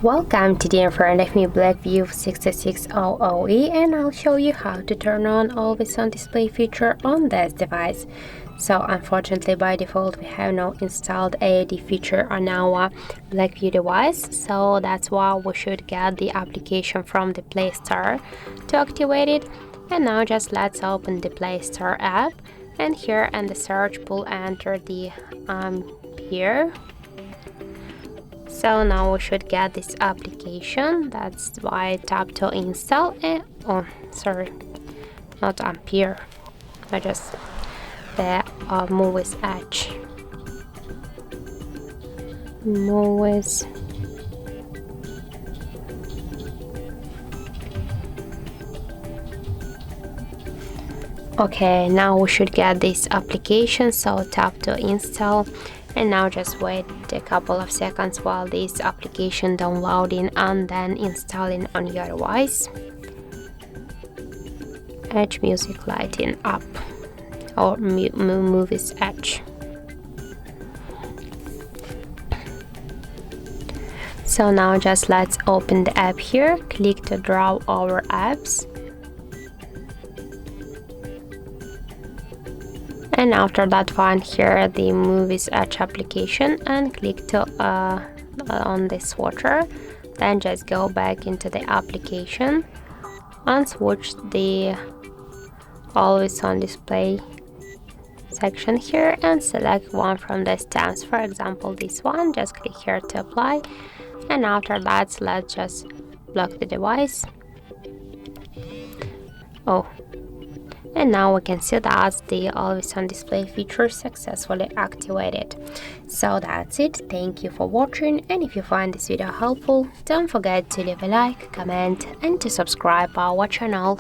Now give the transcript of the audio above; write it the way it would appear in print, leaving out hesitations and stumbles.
Welcome to the in front of me Blackview BV6600E, and I'll show you how to turn on always on display feature on this device. So unfortunately by default we have no installed AAD feature on our Blackview device, so that's why we should get the application from the Play Store to activate it. And now just let's open the Play Store app, and here in the search we'll enter the here. So now we should get this application. That's why I tap to install it. Oh, sorry, not Ampere. I just the Movies Edge. Movies. Okay, now we should get this application. So tap to install. And now just wait a couple of seconds while this application downloading and then installing on your device. Edge Music Lighting App or Movies Edge. So now just let's open the app here. Click to draw our apps. And after that, find here the Movies Edge application and click to on the swatcher. Then just go back into the application and switch the always on display section here and select one from the stamps. For example, this one. Just click here to apply. And after that, let's just block the device. Oh. And now we can see that the always on display feature successfully activated. So that's it. Thank you for watching, and if you find this video helpful, don't forget to leave a like, comment and to subscribe our channel.